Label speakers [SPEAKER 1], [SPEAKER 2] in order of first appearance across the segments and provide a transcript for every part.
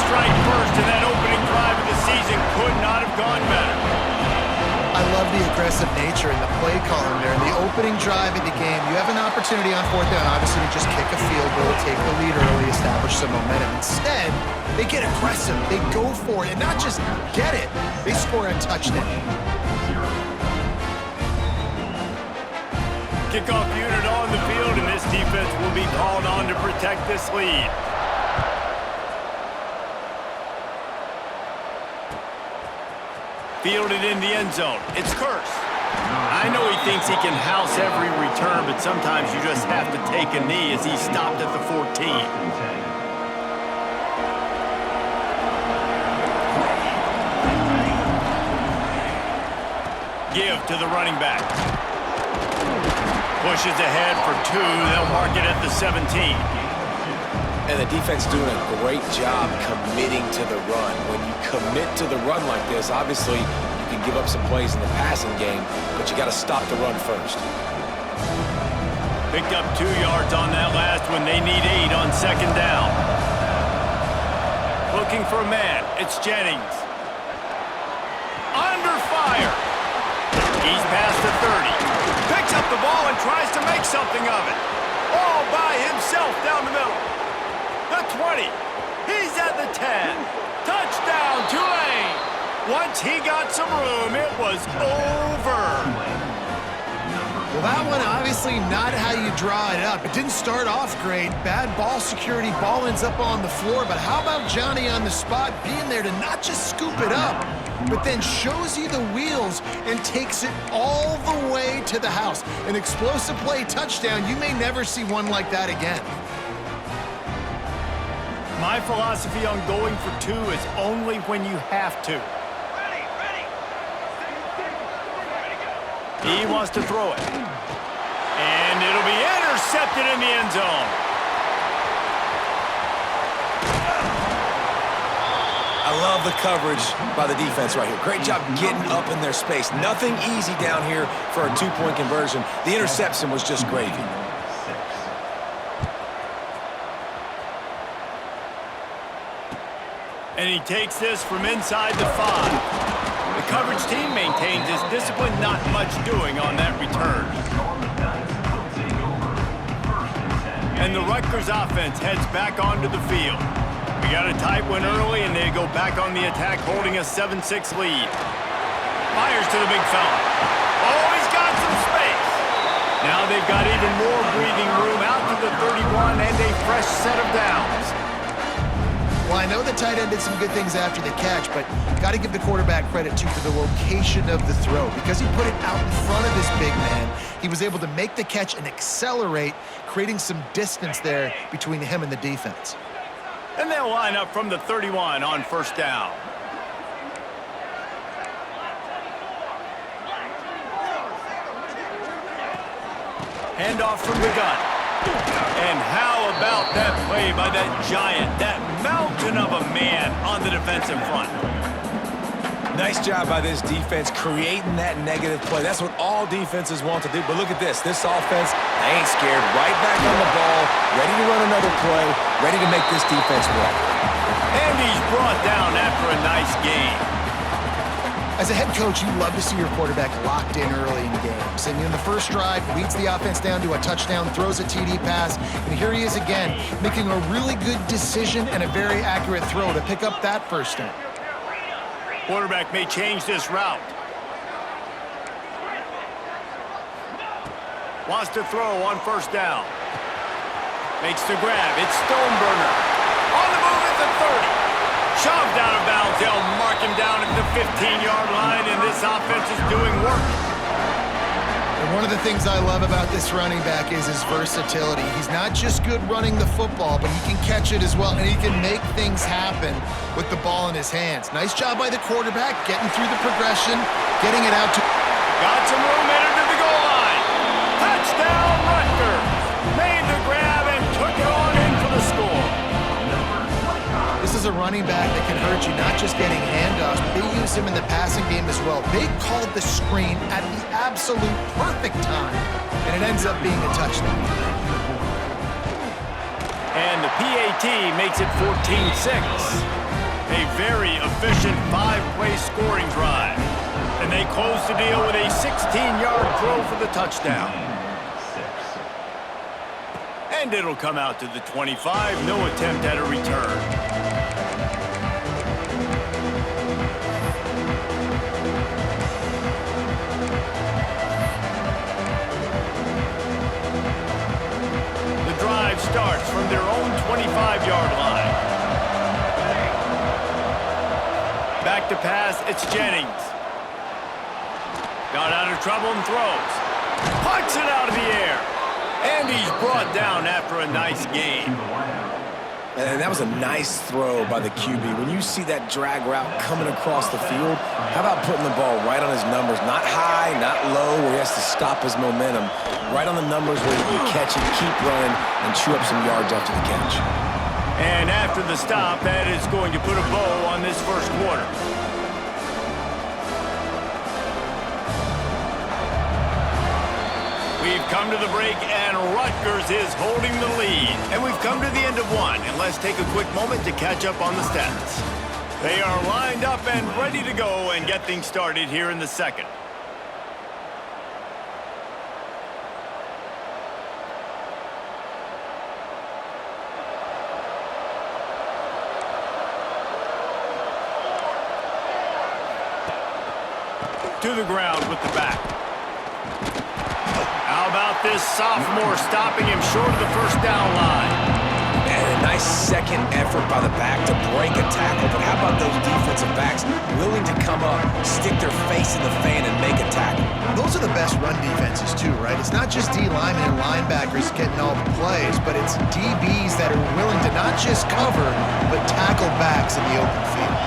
[SPEAKER 1] strike first, and that opening drive of the season could not have gone better.
[SPEAKER 2] I love the aggressive nature in the play calling there. In the opening drive of the game, you have an opportunity on fourth down, obviously, to just kick a field goal, take the lead early, establish some momentum. Instead, they get aggressive. They go for it, and not just get it, they score a touchdown.
[SPEAKER 1] Kickoff unit on the field, and this defense will be called on to protect this lead. Fielded in the end zone. It's Kearse. I know he thinks he can house every return, but sometimes you just have to take a knee as he stopped at the 14. Give to the running back. Pushes ahead for 2. They'll mark it at the 17.
[SPEAKER 3] And the defense doing a great job committing to the run. When you commit to the run like this, obviously you can give up some plays in the passing game, but you got to stop the run first.
[SPEAKER 1] Picked up 2 yards on that last one. They need 8 on second down. Looking for a man. It's Jennings. Under fire. He's past the 30. Picks up the ball and tries to make something of it. All by himself down the middle. The 20. He's at the 10. Touchdown, Tulane. Once he got some room, it was over.
[SPEAKER 2] Well, that one obviously not how you draw it up. It didn't start off great. Bad ball security. Ball ends up on the floor. But how about Johnny on the spot being there to not just scoop it up, but then shows you the wheels and takes it all the way to the house. An explosive play touchdown. You may never see one like that again.
[SPEAKER 1] My philosophy on going for 2 is only when you have to. He wants to throw it. And it'll be intercepted in the end zone.
[SPEAKER 3] I love the coverage by the defense right here. Great job getting up in their space. Nothing easy down here for a 2-point conversion. The interception was just gravy.
[SPEAKER 1] And he takes this from inside the 5. The coverage team maintains his discipline, not much doing on that return. And the Rutgers offense heads back onto the field. We got a tight one early, and they go back on the attack, holding a 7-6 lead. Fires to the big fella. Oh, he's got some space. Now they've got even more breathing room out to the 31 and a fresh set of downs.
[SPEAKER 2] Well, I know the tight end did some good things after the catch, but got to give the quarterback credit, too, for the location of the throw. Because he put it out in front of his big man, he was able to make the catch and accelerate, creating some distance there between him and the defense.
[SPEAKER 1] And they'll line up from the 31 on first down. Handoff from the gun. And how about that play by that giant, that mountain of a man on the defensive front?
[SPEAKER 3] Nice job by this defense creating that negative play. That's what all defenses want to do. But look at this. This offense, they ain't scared. Right back on the ball, ready to run another play, ready to make this defense work.
[SPEAKER 1] And he's brought down after a nice game.
[SPEAKER 2] As a head coach, you love to see your quarterback locked in early in games. And in the first drive, leads the offense down to a touchdown, throws a TD pass, and here he is again, making a really good decision and a very accurate throw to pick up that first down.
[SPEAKER 1] Quarterback may change this route. Wants to throw on first down. Makes the grab. It's Stoneburner. On the move at the 30. Shoved out of bounds. They'll mark him down at the 15-yard line, and this offense is doing work.
[SPEAKER 2] And one of the things I love about this running back is his versatility. He's not just good running the football, but he can catch it as well, and he can make things happen with the ball in his hands. Nice job by the quarterback, getting through the progression, getting it out to...
[SPEAKER 1] Got some room in to the goal line. Touchdown, Rutgers. Made the grab and took it on in for the score.
[SPEAKER 2] This is a running back that can hurt you, not just getting handoffs, but they use him in the passing game as well. They called the screen at the absolute perfect time, and it ends up being a touchdown.
[SPEAKER 1] And the PAT makes it 14-6. A very efficient 5-play scoring drive. And they close the deal with a 16-yard throw for the touchdown. And it'll come out to the 25. No attempt at a return. The drive starts from their own 25-yard line. Back to pass, it's Jennings. Got out of trouble and throws. Puts it out of the air. And he's brought down after a nice gain.
[SPEAKER 3] And that was a nice throw by the QB. When you see that drag route coming across the field, how about putting the ball right on his numbers? Not high, not low, where he has to stop his momentum. Right on the numbers where he can catch it, keep running, and chew up some yards after the catch.
[SPEAKER 1] And after the stop, that is going to put a bow on this first quarter. We've come to the break, and Rutgers is holding the lead. And we've come to the end of one, and let's take a quick moment to catch up on the stats. They are lined up and ready to go and get things started here in the second. To the ground with the back. How about this sophomore stopping him short of the first down line?
[SPEAKER 3] And a nice second effort by the back to break a tackle. But how about those defensive backs willing to come up, stick their face in the fan, and make a tackle?
[SPEAKER 2] Those are the best run defenses too, right? It's not just D linemen and linebackers getting all the plays, but it's DBs that are willing to not just cover, but tackle backs in the open field.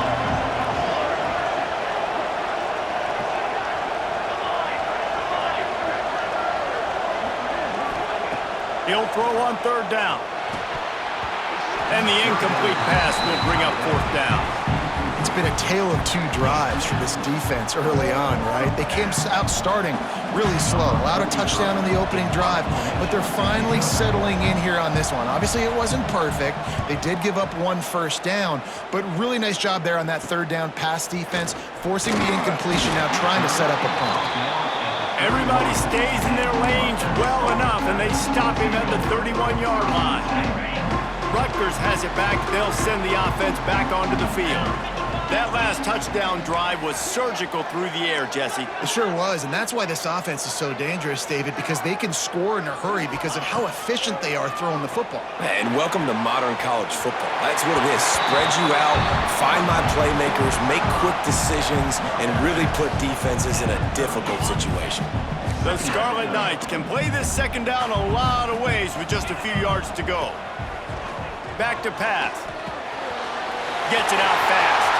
[SPEAKER 1] He'll throw on third down. And the incomplete pass will bring up fourth down.
[SPEAKER 2] It's been a tale of two drives for this defense early on, right? They came out starting really slow, allowed a touchdown on the opening drive, but they're finally settling in here on this one. Obviously, it wasn't perfect. They did give up one first down, but really nice job there on that third down pass defense, forcing the incompletion, now trying to set up a punt.
[SPEAKER 1] Everybody stays in their lanes well enough, and they stop him at the 31-yard line. Rutgers has it back. They'll send the offense back onto the field. That last touchdown drive was surgical through the air, Jesse.
[SPEAKER 2] It sure was, and that's why this offense is so dangerous, David, because they can score in a hurry because of how efficient they are throwing the football.
[SPEAKER 3] And welcome to modern college football. That's what it is. Spread you out, find my playmakers, make quick decisions, and really put defenses in a difficult situation.
[SPEAKER 1] The Scarlet Knights can play this second down a lot of ways with just a few yards to go. Back to pass. Gets it out fast.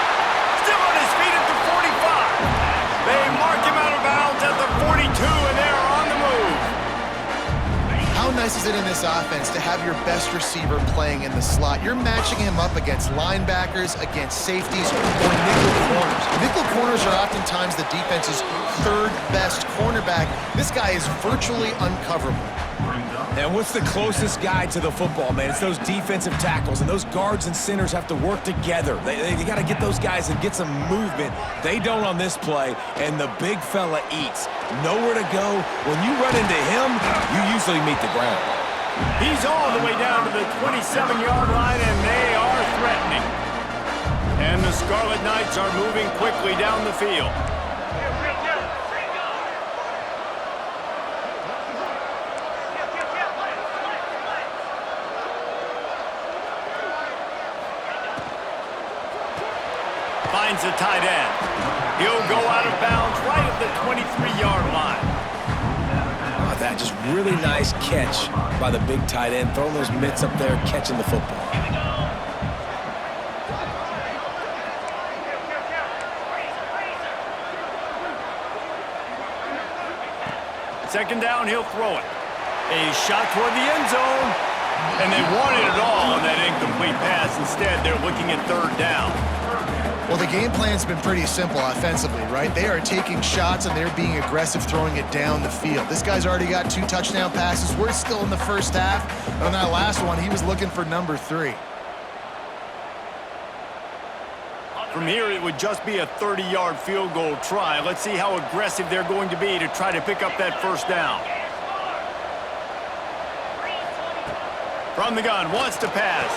[SPEAKER 1] Still on his feet at the 45. They mark him out of bounds at the 42, and they are on the move.
[SPEAKER 2] How nice is it in this offense to have your best receiver playing in the slot? You're matching him up against linebackers, against safeties, or nickel corners. Nickel corners are oftentimes the defense's third best cornerback. This guy is virtually uncoverable.
[SPEAKER 3] And what's the closest guy to the football, man? It's those defensive tackles, and those guards and centers have to work together. They got to get those guys and get some movement. They don't on this play, and the big fella eats. Nowhere to go. When you run into him, you usually meet the ground.
[SPEAKER 1] He's all the way down to the 27-yard line, and they are threatening. And the Scarlet Knights are moving quickly down the field. Finds the tight end. He'll go out of bounds right at the 23-yard line.
[SPEAKER 3] Oh, that just really nice catch by the big tight end, throwing those mitts up there, catching the football.
[SPEAKER 1] Second down, he'll throw it. A shot toward the end zone. And they wanted it all on that incomplete pass. Instead, they're looking at third down.
[SPEAKER 2] Well, the game plan's been pretty simple offensively, right? They are taking shots and they're being aggressive, throwing it down the field. This guy's already got 2 touchdown passes. We're still in the first half. And on that last one, he was looking for number 3.
[SPEAKER 1] From here, it would just be a 30-yard field goal try. Let's see how aggressive they're going to be to try to pick up that first down. From the gun, wants to pass.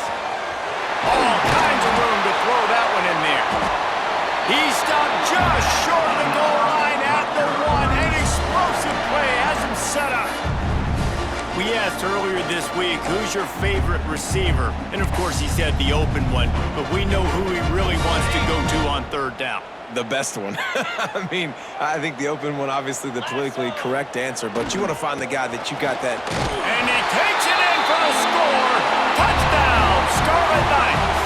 [SPEAKER 1] All kinds of room to throw that one in there. He stopped just short of the goal line at the 1. An explosive play has him set up. We asked earlier this week, who's your favorite receiver? And of course he said the open one, but we know who he really wants to go to on third down.
[SPEAKER 3] The best one. I mean, I think the open one, obviously the politically correct answer, but you want to find the guy that you got that.
[SPEAKER 1] And he takes it in for the score. Touchdown, Scarlet Knights.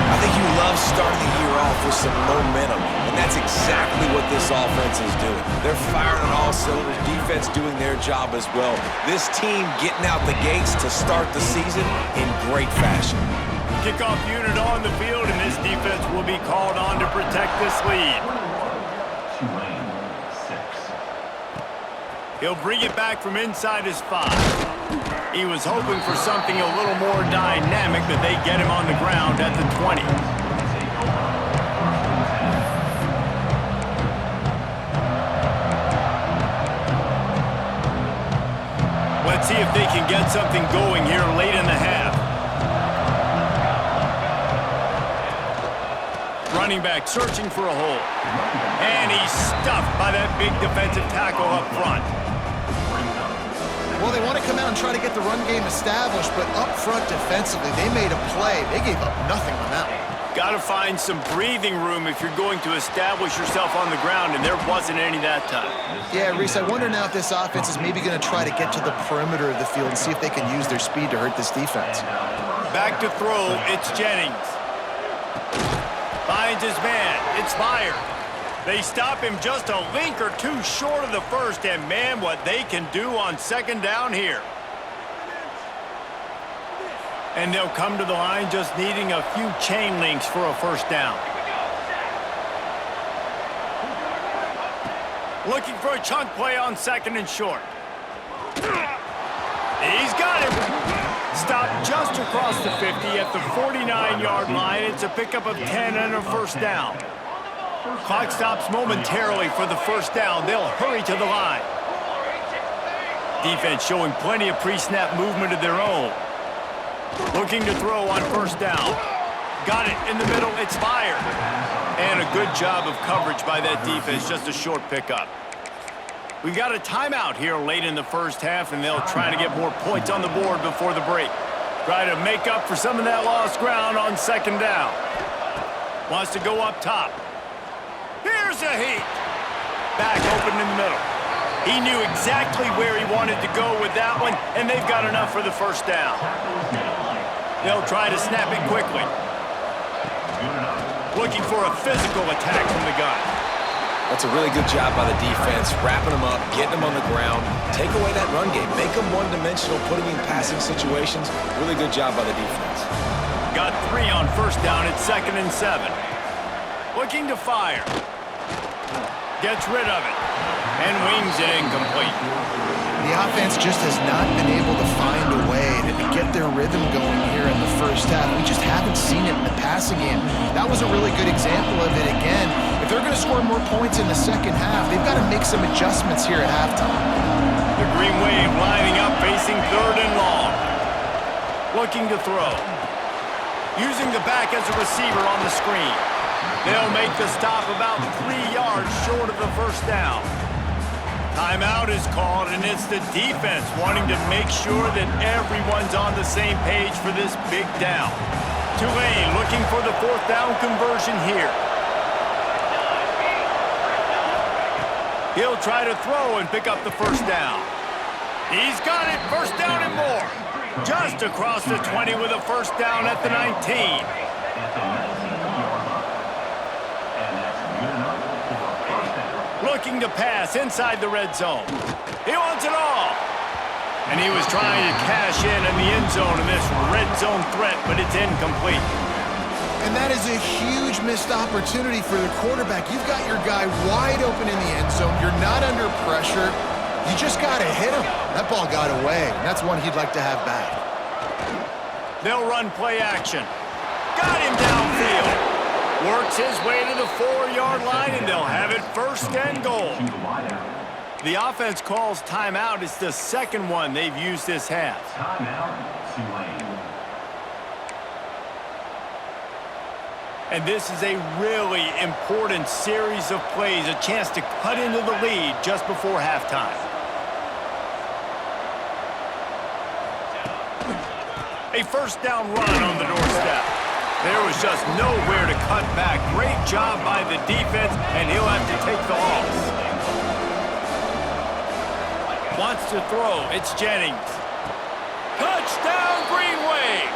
[SPEAKER 3] I think you love starting the year off with some momentum, and that's exactly what this offense is doing. They're firing on all cylinders, defense doing their job as well. This team getting out the gates to start the season in great fashion.
[SPEAKER 1] Kickoff unit on the field, and this defense will be called on to protect this lead. He'll bring it back from inside his 5. He was hoping for something a little more dynamic, but they get him on the ground at the 20. Let's see if they can get something going here late in the half. Running back searching for a hole. And he's stuffed by that big defensive tackle up front.
[SPEAKER 2] Well, they want to come out and try to get the run game established, but up front defensively, they made a play. They gave up nothing on that one.
[SPEAKER 1] Got to find some breathing room if you're going to establish yourself on the ground, and there wasn't any that time.
[SPEAKER 2] Yeah, Reese, I wonder now if this offense is maybe going to try to get to the perimeter of the field and see if they can use their speed to hurt this defense.
[SPEAKER 1] Back to throw, it's Jennings. Finds his man, it's Byard. They stop him just a link or two short of the first, and man, what they can do on second down here. And they'll come to the line just needing a few chain links for a first down. Looking for a chunk play on second and short. He's got him. Stopped just across the 50 at the 49-yard line. It's a pickup of 10 and a first down. Clock stops momentarily for the first down. They'll hurry to the line. Defense showing plenty of pre-snap movement of their own. Looking to throw on first down. Got it in the middle. It's Byard. And a good job of coverage by that defense. Just a short pickup. We've got a timeout here late in the first half, and they'll try to get more points on the board before the break. Try to make up for some of that lost ground on second down. Wants to go up top. Here's a heat. Back open in the middle. He knew exactly where he wanted to go with that one, and they've got enough for the first down. They'll try to snap it quickly. Looking for a physical attack from the gun.
[SPEAKER 3] That's a really good job by the defense, wrapping them up, getting them on the ground, take away that run game, make them one-dimensional, put them in passing situations. Really good job by the defense.
[SPEAKER 1] Got 3 on first down at 2nd and 7. Looking to fire. Gets rid of it. And wings it incomplete.
[SPEAKER 2] The offense just has not been able to find a way to get their rhythm going here in the first half. We just haven't seen it in the passing game. That was a really good example of it again. If they're going to score more points in the second half, they've got to make some adjustments here at halftime.
[SPEAKER 1] The Green Wave lining up, facing 3rd and long. Looking to throw. Using the back as a receiver on the screen. They'll make the stop about 3 yards short of the first down. Timeout is called, and it's the defense wanting to make sure that everyone's on the same page for this big down. Tulane looking for the 4th down conversion here. He'll try to throw and pick up the first down. He's got it, first down and more. Just across the 20 with a first down at the 19. Looking to pass inside the red zone. He wants it all. And he was trying to cash in the end zone in this red zone threat, but it's incomplete.
[SPEAKER 2] And that is a huge missed opportunity for the quarterback. You've got your guy wide open in the end zone. You're not under pressure. You just got to hit him. That ball got away, and that's one he'd like to have back.
[SPEAKER 1] They'll run play action. Got him downfield. Works his way to the 4-yard line, and they'll have it first and goal. The offense calls timeout. It's the second one they've used this half. And this is a really important series of plays, a chance to cut into the lead just before halftime. A first down run on the doorstep. There was just nowhere to cut back. Great job by the defense, and he'll have to take the loss. Wants to throw. It's Jennings. Touchdown, Greenway!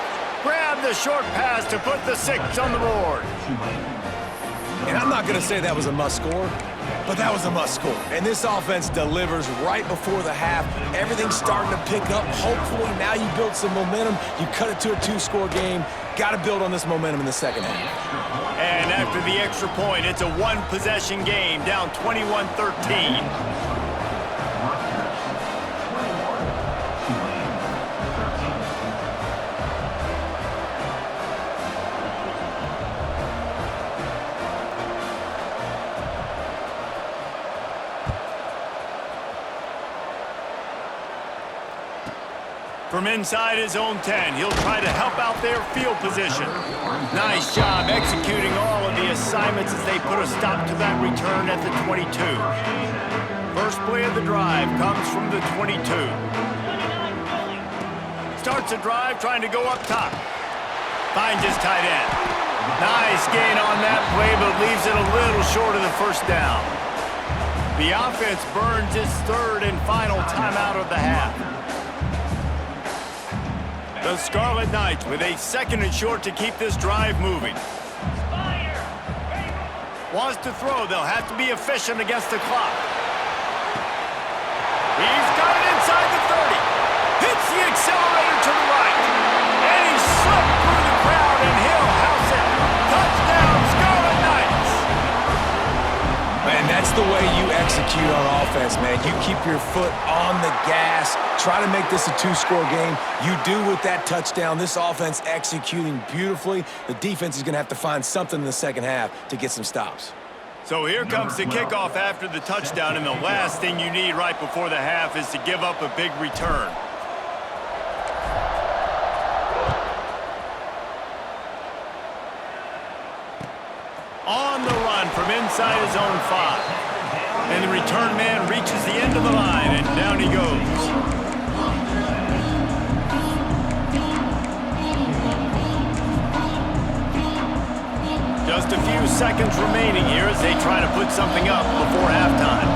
[SPEAKER 1] Grab the short pass to put the 6 on the board.
[SPEAKER 3] And I'm not going to say that was a must-score, but that was a must-score. And this offense delivers right before the half. Everything's starting to pick up. Hopefully now you build some momentum. You cut it to a 2-score game. Got to build on this momentum in the second half.
[SPEAKER 1] And after the extra point, it's a one-possession game, down 21-13. From inside his own 10, he'll try to help out their field position. Nice job executing all of the assignments as they put a stop to that return at the 22. First play of the drive comes from the 22. Starts a drive trying to go up top. Finds his tight end. Nice gain on that play, but leaves it a little short of the first down. The offense burns its third and final timeout of the half. The Scarlet Knights with a second and short to keep this drive moving. Wants to throw. They'll have to be efficient against the clock. He's got it inside the 30. Hits the accelerator to the right. And he slipped through the crowd, and he'll house it. Touchdown, Scarlet Knights.
[SPEAKER 3] Man, that's the way you execute on offense, man. You keep your foot on the gas. Try to make this a 2-score game. You do with that touchdown. This offense executing beautifully. The defense is going to have to find something in the second half to get some stops.
[SPEAKER 1] So here comes the kickoff after the touchdown, and the last thing you need right before the half is to give up a big return. On the run from inside his own 5. And the return man reaches the end of the line, and down he goes. Just a few seconds remaining here as they try to put something up before halftime.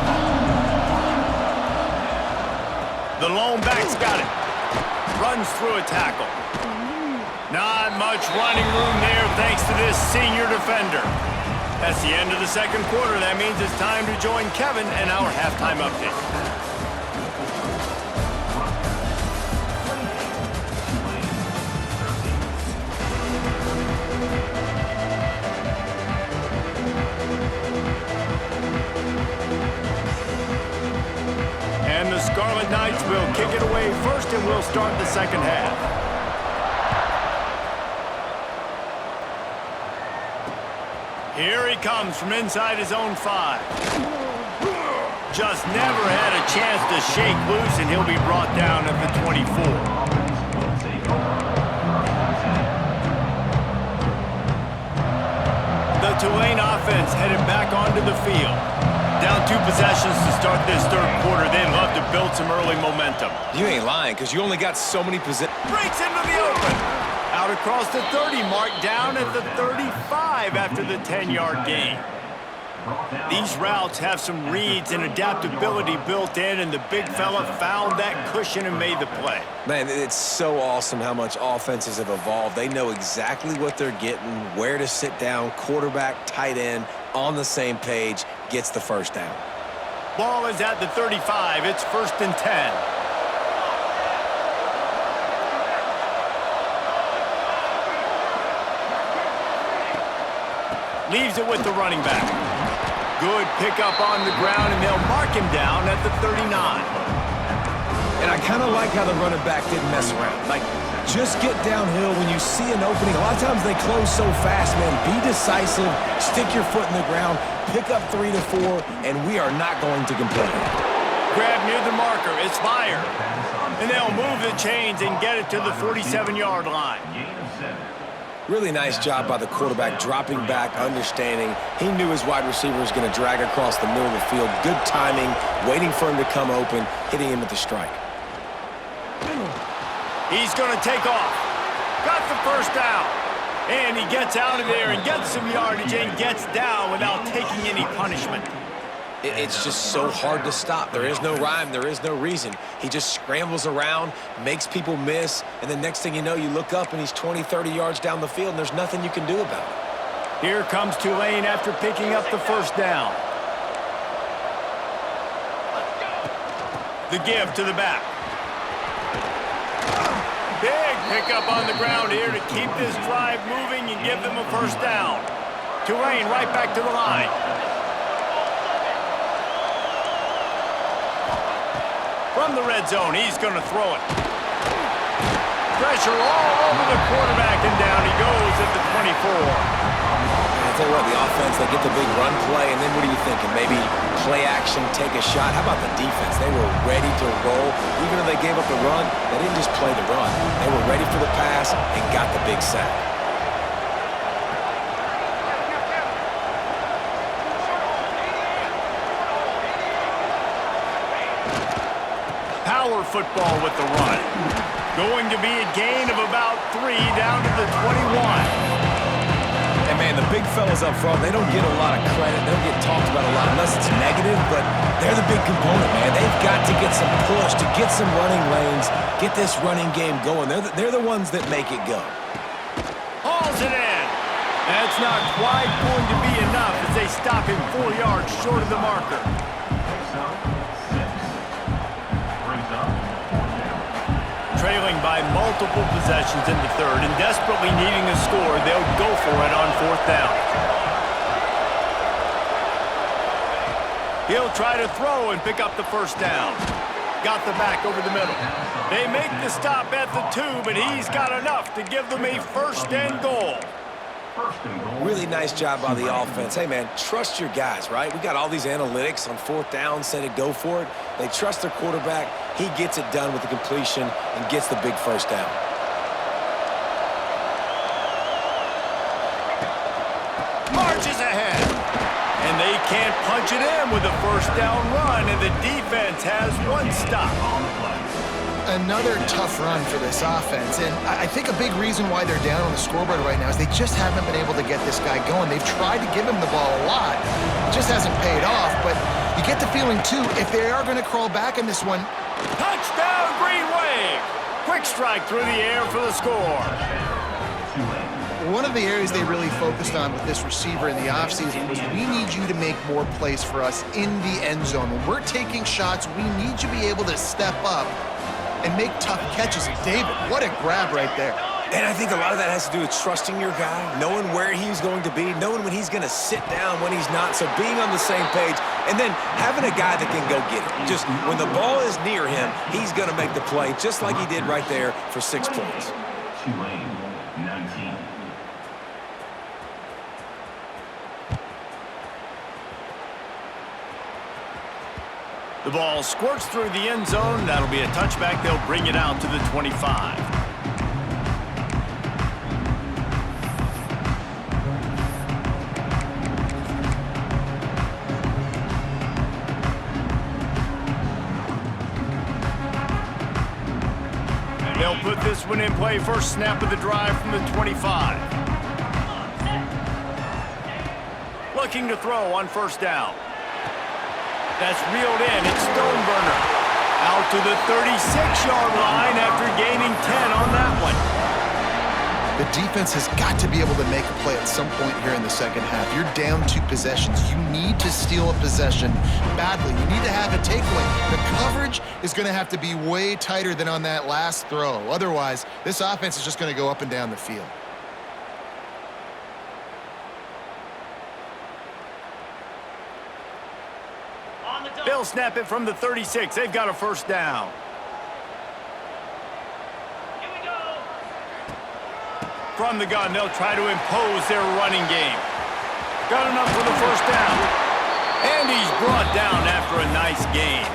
[SPEAKER 1] The lone back's got it. Runs through a tackle. Not much running room there thanks to this senior defender. That's the end of the second quarter. That means it's time to join Kevin and our halftime update. And the Scarlet Knights will kick it away first, and we'll start the second half. Here he comes from inside his own 5. Just never had a chance to shake loose, and he'll be brought down at the 24. The Tulane offense headed back onto the field. Down 2 possessions to start this third quarter. They'd love to build some early momentum.
[SPEAKER 3] You ain't lying, because you only got so many possessions.
[SPEAKER 1] Breaks into the open. Out across the 30 mark, down at the 35 after the 10-yard gain. These routes have some reads and adaptability built in, and the big fella found that cushion and made the play.
[SPEAKER 3] Man, it's so awesome how much offenses have evolved. They know exactly what they're getting, where to sit down, quarterback, tight end, on the same page, gets the first down.
[SPEAKER 1] Ball is at the 35. It's 1st and 10. Leaves it with the running back. Good pickup on the ground, and they'll mark him down at the 39.
[SPEAKER 3] And I kind of like how the running back didn't mess around. Like, Just get downhill when you see an opening. A lot of times they close so fast, man. Be decisive, stick your foot in the ground, pick up 3 to 4, and we are not going to complain.
[SPEAKER 1] Grab near the marker. It's fired. And they'll move the chains and get it to the 47-yard line.
[SPEAKER 3] Really nice job by the quarterback, dropping back, understanding. He knew his wide receiver was going to drag across the middle of the field. Good timing, waiting for him to come open, hitting him with the strike.
[SPEAKER 1] He's going to take off. Got the first down. And he gets out of there and gets some yardage and gets down without taking any punishment.
[SPEAKER 3] It's just so hard to stop. There is no rhyme. There is no reason. He just scrambles around, makes people miss, and the next thing you know, you look up and he's 20, 30 yards down the field, and there's nothing you can do about it.
[SPEAKER 1] Here comes Tulane after picking up the first down. The give to the back. Big pickup on the ground here to keep this drive moving and give them a first down. Tulane right back to the line. From the red zone, he's going to throw it. Pressure all over the quarterback, and down he goes at the 24.
[SPEAKER 3] I tell you what, the offense, they get the big run play, and then what are you thinking? Maybe play action, take a shot. How about the defense? They were ready to roll. Even though they gave up the run, they didn't just play the run. They were ready for the pass and got the big sack.
[SPEAKER 1] Power football with the run. Going to be a gain of about 3 down to the 21.
[SPEAKER 3] And man, the big fellas up front, they don't get a lot of credit. They don't get talked about a lot unless it's negative, but they're the big component, man. They've got to get some push, to get some running lanes, get this running game going. They're the ones that make it go.
[SPEAKER 1] Hauls it in. That's not quite going to be enough as they stop him 4 yards short of the marker. Trailing by multiple possessions in the third and desperately needing a score, they'll go for it on fourth down. He'll try to throw and pick up the first down. Got the back over the middle. They make the stop at the 2, but he's got enough to give them a first and goal.
[SPEAKER 3] Really nice job by the offense. Hey, man, trust your guys, right? We got all these analytics on fourth down, said it, go for it. They trust their quarterback. He gets it done with the completion and gets the big first down.
[SPEAKER 1] Marches ahead. And they can't punch it in with a first down run, and the defense has one stop.
[SPEAKER 2] Another tough run for this offense, and I think a big reason why they're down on the scoreboard right now is they just haven't been able to get this guy going. They've tried to give him the ball a lot. It just hasn't paid off, but you get the feeling, too, if they are going to crawl back in this one.
[SPEAKER 1] Touchdown, Green Wave! Quick strike through the air for the score.
[SPEAKER 2] One of the areas they really focused on with this receiver in the offseason was we need you to make more plays for us in the end zone. When we're taking shots, we need you to be able to step up and make tough catches. David, what a grab right there.
[SPEAKER 3] And I think a lot of that has to do with trusting your guy, knowing where he's going to be, knowing when he's going to sit down, when he's not, so being on the same page, and then having a guy that can go get it. Just when the ball is near him, he's going to make the play, just like he did right there for 6 points.
[SPEAKER 4] Tulane, 19.
[SPEAKER 1] The ball squirts through the end zone. That'll be a touchback. They'll bring it out to the 25. They'll put this one in play. First snap of the drive from the 25. Looking to throw on first down. That's reeled in. It's Stoneburner. Out to the 36-yard line after gaining 10 on that one.
[SPEAKER 2] The defense has got to be able to make a play at some point here in the second half. You're down 2 possessions. You need to steal a possession badly. You need to have a takeaway. The coverage is going to have to be way tighter than on that last throw. Otherwise, this offense is just going to go up and down the field.
[SPEAKER 1] They'll snap it from the 36. They've got a first down. from the gun. They'll try to impose their running game. Got enough for the first down. And he's brought down after a nice gain.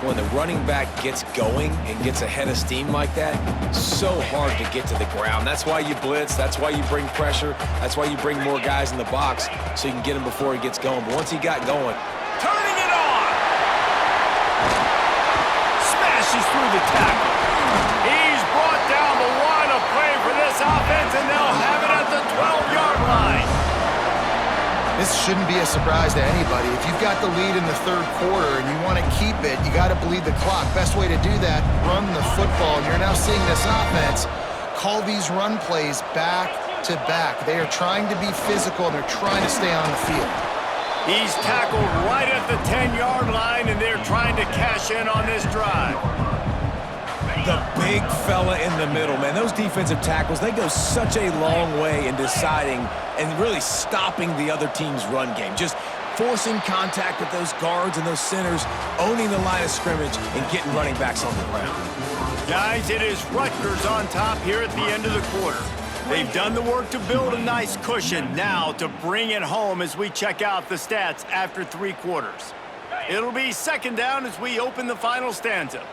[SPEAKER 3] When the running back gets going and gets a head of steam like that, so hard to get to the ground. That's why you blitz. That's why you bring pressure. That's why you bring more guys in the box so you can get him before he gets going. But once he got going,
[SPEAKER 1] turning it on. Smashes through the tackle. He's brought down the line of play for this offense, and they'll have it at the 12-yard line.
[SPEAKER 2] This shouldn't be a surprise to anybody. If you've got the lead in the third quarter and you want to keep it, you got to bleed the clock. Best way to do that, run the football. And you're now seeing this offense call these run plays back to back. They are trying to be physical, and they're trying to stay on the field.
[SPEAKER 1] He's tackled right at the 10-yard line, and they're trying to cash in on this drive.
[SPEAKER 3] the big fella in the middle, man. Those defensive tackles, they go such a long way in deciding and really stopping the other team's run game. Just forcing contact with those guards and those centers, owning the line of scrimmage, and getting running backs on the ground.
[SPEAKER 1] Guys, it is Rutgers on top here at the end of the quarter. They've done the work to build a nice cushion. Now to bring it home as we check out the stats after 3 quarters. It'll be second down as we open the final stanza.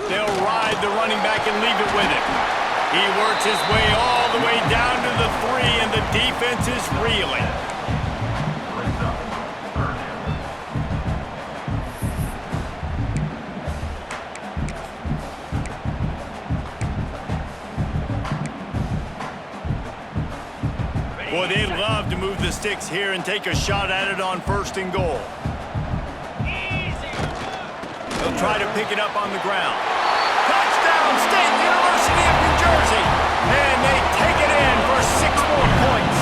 [SPEAKER 1] They'll ride the running back and leave it with him. He works his way all the way down to the 3, and the defense is reeling. Boy, they'd love to move the sticks here and take a shot at it on 1st and goal. They'll try to pick it up on the ground. Touchdown, State University of New Jersey! And they take it in for 6 more points.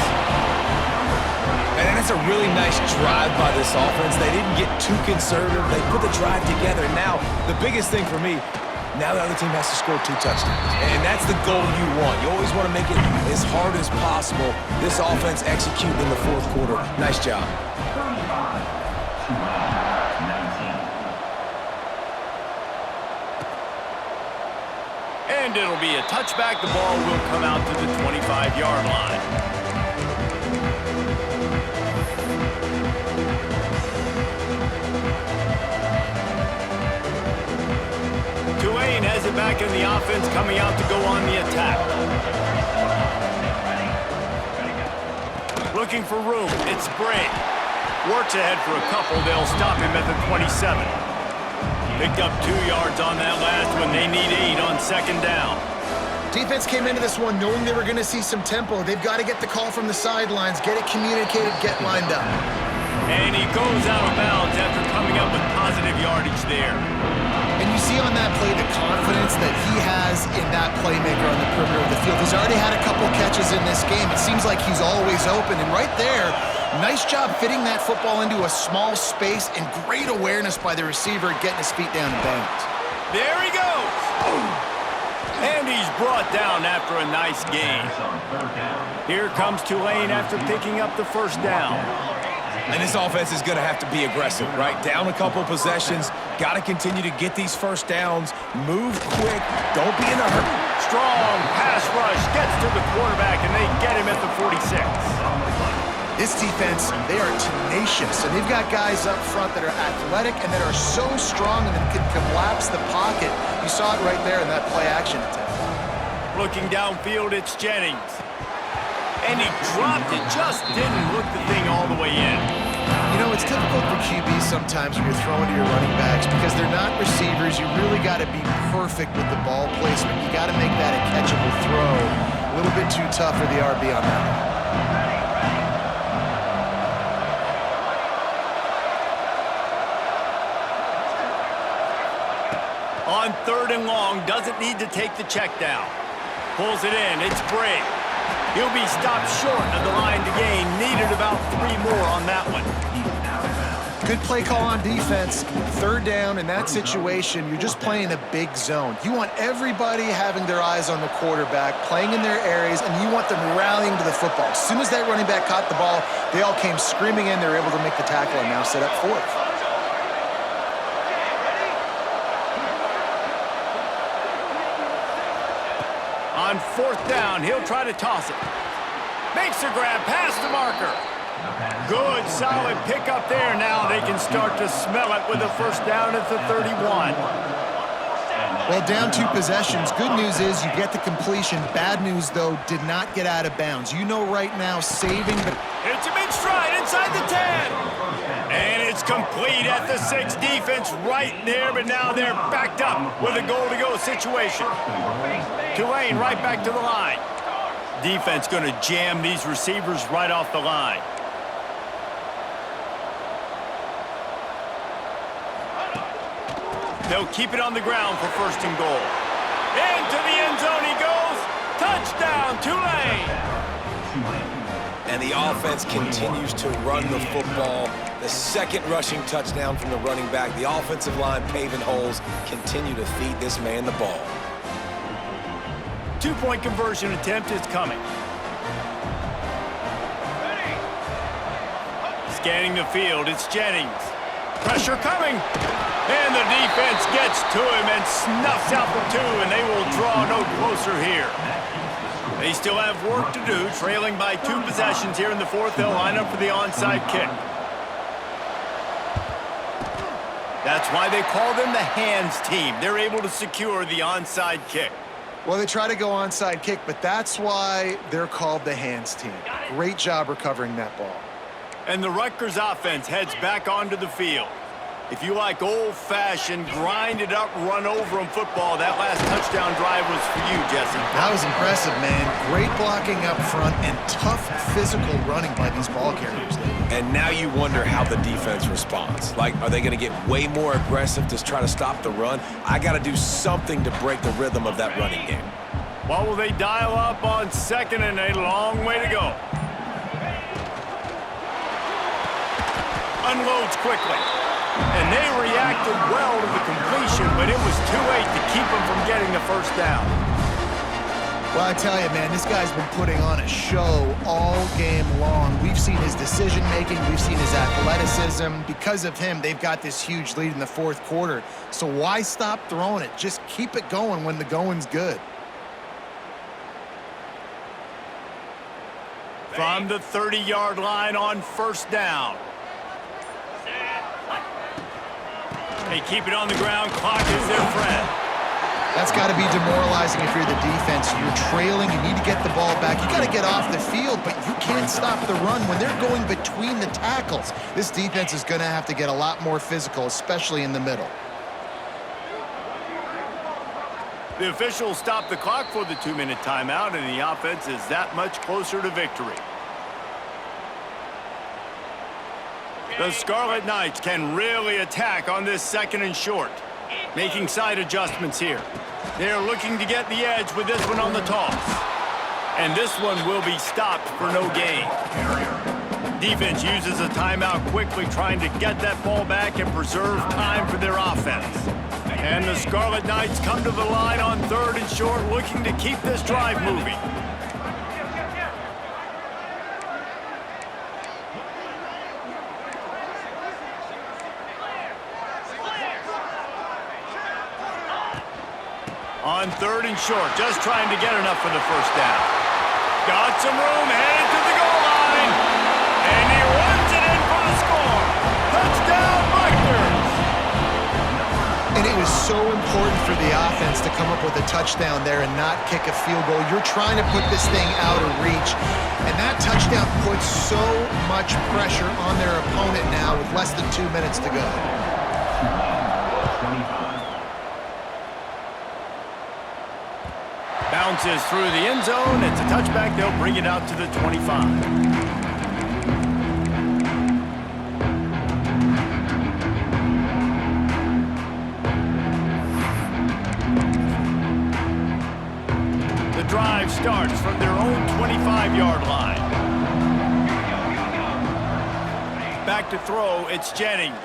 [SPEAKER 3] And that's a really nice drive by this offense. They didn't get too conservative. They put the drive together. Now, the biggest thing for me, now the other team has to score 2 touchdowns. And that's the goal you want. You always want to make it as hard as possible. This offense executed in the 4th quarter. Nice job.
[SPEAKER 1] And it'll be a touchback. The ball will come out to the 25-yard line. Tulane has it back in the offense, coming out to go on the attack. Looking for room. It's Bray. Works ahead for a couple. They'll stop him at the 27. Picked up 2 yards on that last one. They need 8 on 2nd down.
[SPEAKER 2] Defense came into this one knowing they were going to see some tempo. They've got to get the call from the sidelines, get it communicated, get lined up.
[SPEAKER 1] And he goes out of bounds after coming up with positive yardage there.
[SPEAKER 2] And you see on that play the confidence that he has in that playmaker on the perimeter of the field. He's already had a couple catches in this game. It seems like he's always open. And right there, nice job fitting that football into a small space, and great awareness by the receiver getting his feet down in bounds.
[SPEAKER 1] There he goes. And he's brought down after a nice gain. Here comes Tulane after picking up the 1st down.
[SPEAKER 3] And this offense is going to have to be aggressive, right? Down a couple possessions. Got to continue to get these 1st downs. Move quick. Don't be in a hurry.
[SPEAKER 1] Strong pass rush gets to the quarterback, and they get him at the 46.
[SPEAKER 2] This defense, they are tenacious, and they've got guys up front that are athletic and that are so strong and that can collapse the pocket. You saw it right there in that play-action attempt.
[SPEAKER 1] Looking downfield, it's Jennings. And he dropped it, just didn't look the thing all the way in.
[SPEAKER 2] You know, it's difficult for QBs sometimes when you're throwing to your running backs because they're not receivers. You really got to be perfect with the ball placement. You got to make that a catchable throw. A little bit too tough for the RB on that one.
[SPEAKER 1] On 3rd and long, doesn't need to take the check down. Pulls it in, it's Bray. He'll be stopped short of the line to gain. Needed about 3 more on that one.
[SPEAKER 2] Good play call on defense. 3rd down in that situation, you're just playing a big zone. You want everybody having their eyes on the quarterback, playing in their areas, and you want them rallying to the football. As soon as that running back caught the ball, they all came screaming in. They were able to make the tackle and now set up 4th.
[SPEAKER 1] on 4th down. He'll try to toss it. Makes the grab past the marker. Good, solid pickup there. Now they can start to smell it with a 1st down at the 31.
[SPEAKER 2] Well, down 2 possessions. Good news is you get the completion. Bad news, though, did not get out of bounds. You know right now, saving the...
[SPEAKER 1] It's a big stride inside the 10. And it's complete at the 6. Defense right there, but now they're backed up with a goal-to-go situation. Tulane right back to the line. Defense going to jam these receivers right off the line. They'll keep it on the ground for 1st and goal. Into the end zone he goes. Touchdown, Tulane.
[SPEAKER 3] And the offense continues to run the football. The 2nd rushing touchdown from the running back. The offensive line paving holes. Continue to feed this man the ball.
[SPEAKER 1] 2-point conversion attempt is coming. Scanning the field, it's Jennings. Pressure coming. And the defense gets to him and snuffs out the 2, and they will draw no closer here. They still have work to do, trailing by 2 possessions here in the 4th. They'll line up for the onside kick. That's why they call them the hands team. They're able to secure the onside kick.
[SPEAKER 2] Well, they try to go onside kick, but that's why they're called the hands team. Great job recovering that ball.
[SPEAKER 1] And the Rutgers offense heads back onto the field. If you like old-fashioned, grind-it-up, run-over-'em football, that last touchdown drive was for you, Jesse.
[SPEAKER 2] That was impressive, man. Great blocking up front and tough physical running by these ball carriers.
[SPEAKER 3] And now you wonder how the defense responds. Like, are they going to get way more aggressive to try to stop the run? I got to do something to break the rhythm of that running game.
[SPEAKER 1] Well, will they dial up on 2nd and a long way to go? Unloads quickly. And they reacted well to the completion, but it was too late to keep them from getting the 1st down.
[SPEAKER 2] Well, I tell you, man, this guy's been putting on a show all game long. We've seen his decision-making. We've seen his athleticism. Because of him, they've got this huge lead in the 4th quarter. So why stop throwing it? Just keep it going when the going's good.
[SPEAKER 1] From the 30-yard line on 1st down. They keep it on the ground. Clock is their friend.
[SPEAKER 2] That's got to be demoralizing if you're the defense. You're trailing. You need to get the ball back. You got to get off the field, but you can't stop the run when they're going between the tackles. This defense is going to have to get a lot more physical, especially in the middle.
[SPEAKER 1] The officials stop the clock for the 2-minute timeout, and the offense is that much closer to victory. The Scarlet Knights can really attack on this 2nd and short. Making side adjustments here. They're looking to get the edge with this one on the toss. And this one will be stopped for no gain. Defense uses a timeout quickly, trying to get that ball back and preserve time for their offense. And the Scarlet Knights come to the line on 3rd and short, looking to keep this drive moving. On 3rd and short, just trying to get enough for the 1st down. Got some room, headed to the goal line. And he runs it in for the score. Touchdown, Rutgers!
[SPEAKER 2] And it was so important for the offense to come up with a touchdown there and not kick a field goal. You're trying to put this thing out of reach. And that touchdown puts so much pressure on their opponent now with less than 2 minutes to go.
[SPEAKER 1] Bounces through the end zone. It's a touchback. They'll bring it out to the 25. The drive starts from their own 25-yard line. Back to throw, it's Jennings.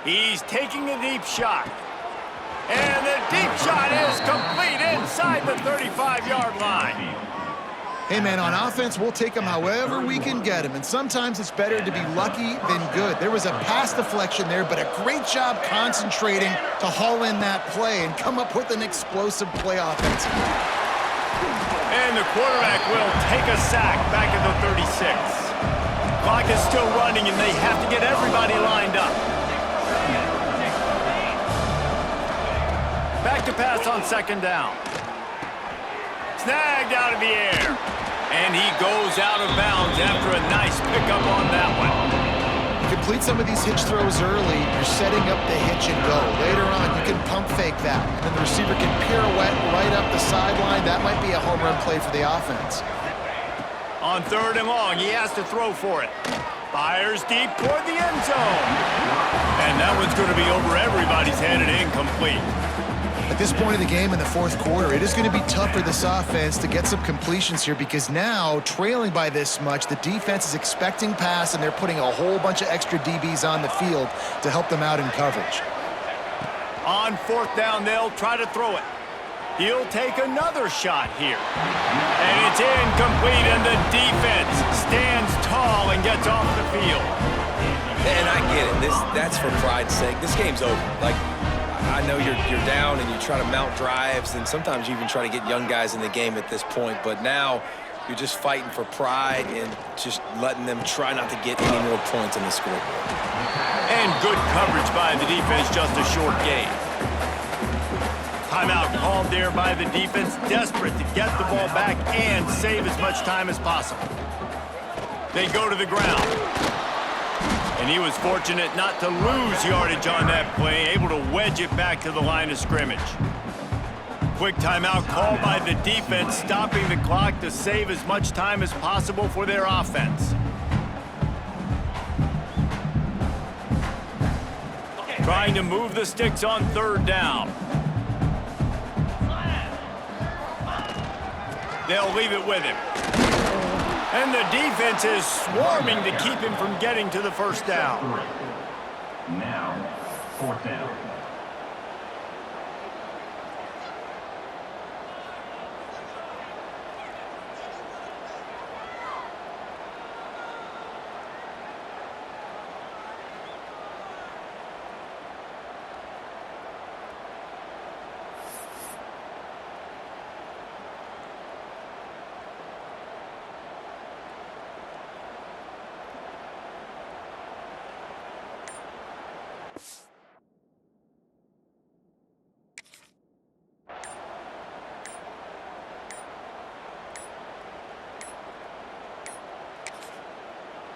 [SPEAKER 1] He's taking a deep shot. And the deep shot is complete inside the 35-yard line.
[SPEAKER 2] Hey, man, on offense, we'll take them however we can get them. And sometimes it's better to be lucky than good. There was a pass deflection there, but a great job concentrating to haul in that play and come up with an explosive play offensively.
[SPEAKER 1] the quarterback will take a sack back at the 36. Clock is still running, and they have to get everybody lined up. Back to pass on second down. Snagged out of the air. And he goes out of bounds after a nice pickup on that one.
[SPEAKER 2] Complete some of these hitch throws early, you're setting up the hitch and go. Later on, you can pump fake that, and then the receiver can pirouette right up the sideline. That might be a home run play for the offense.
[SPEAKER 1] On third and long, he has to throw for it. Fires deep toward the end zone. And that one's going to be over everybody's head and incomplete.
[SPEAKER 2] At this point of the game in the fourth quarter, it is going to be tough for this offense to get some completions here because now, trailing by this much, the defense is expecting pass, and they're putting a whole bunch of extra DBs on the field to help them out in coverage.
[SPEAKER 1] On fourth down, they'll try to throw it. He'll take another shot here. And it's incomplete, and the defense stands tall and gets off the field.
[SPEAKER 3] And I get it. That's for pride's sake. This game's over. Like, I know you're down and you try to mount drives, and sometimes you even try to get young guys in the game at this point. But now you're just fighting for pride and just letting them try not to get any more points on the scoreboard.
[SPEAKER 1] And good coverage by the defense, just a short gain. Timeout called there by the defense, desperate to get the ball back and save as much time as possible. They go to the ground. And he was fortunate not to lose yardage on that play, able to wedge it back to the line of scrimmage. Quick timeout called by the defense, stopping the clock to save as much time as possible for their offense. Trying to move the sticks on third down. They'll leave it with him. And the defense is swarming to keep him from getting to the first down.
[SPEAKER 4] Now, fourth down.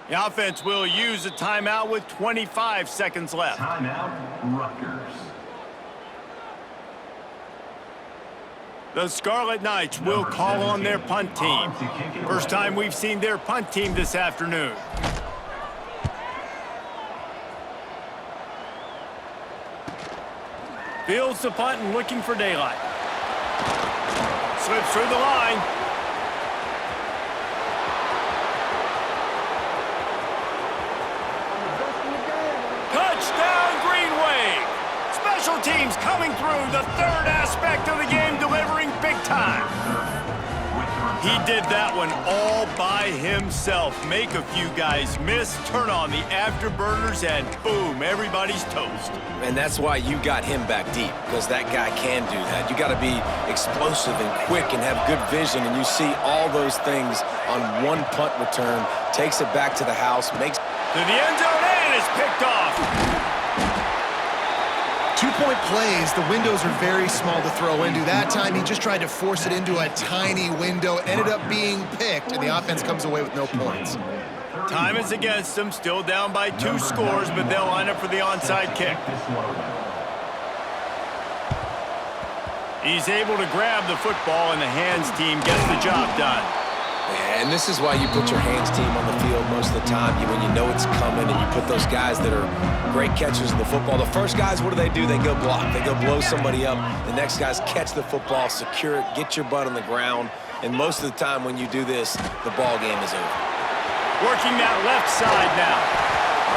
[SPEAKER 1] The offense will use a timeout with 25 seconds left.
[SPEAKER 4] Timeout, Rutgers.
[SPEAKER 1] The Scarlet Knights will call on their punt team. First time we've seen their punt team this afternoon. Fields the punt and looking for daylight. Slips through the line. Touchdown, Green Wave! Special teams coming through, the third aspect of the game, delivering big time. He did that one all by himself. Make a few guys miss, turn on the afterburners, and boom, everybody's toast.
[SPEAKER 3] And that's why you got him back deep, because that guy can do that. You got to be explosive and quick and have good vision, and you see all those things on one punt return, takes it back to the house, makes...
[SPEAKER 1] To the end zone, and is picked off.
[SPEAKER 2] 2-point plays, the windows are very small to throw into. That time, he just tried to force it into a tiny window, ended up being picked, and the offense comes away with no points.
[SPEAKER 1] Time is against them, still down by 2 scores, but they'll line up for the onside kick. He's able to grab the football, and the hands team gets the job done.
[SPEAKER 3] And this is why you put your hands team on the field most of the time. When you know it's coming, and you put those guys that are great catchers of the football. The first guys, what do? They go block. They go blow somebody up. The next guys catch the football, secure it, get your butt on the ground. And most of the time when you do this, the ball game is over.
[SPEAKER 1] Working that left side now.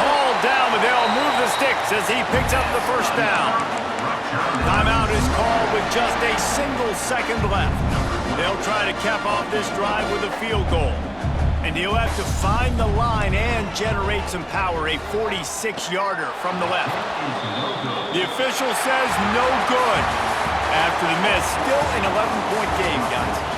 [SPEAKER 1] All down, but they'll move the sticks as he picks up the first down. Timeout is called with just a single second left. They'll try to cap off this drive with a field goal. And he'll have to find the line and generate some power, a 46-yarder from the left. The official says no good. After the miss, still an 11-point game, guys.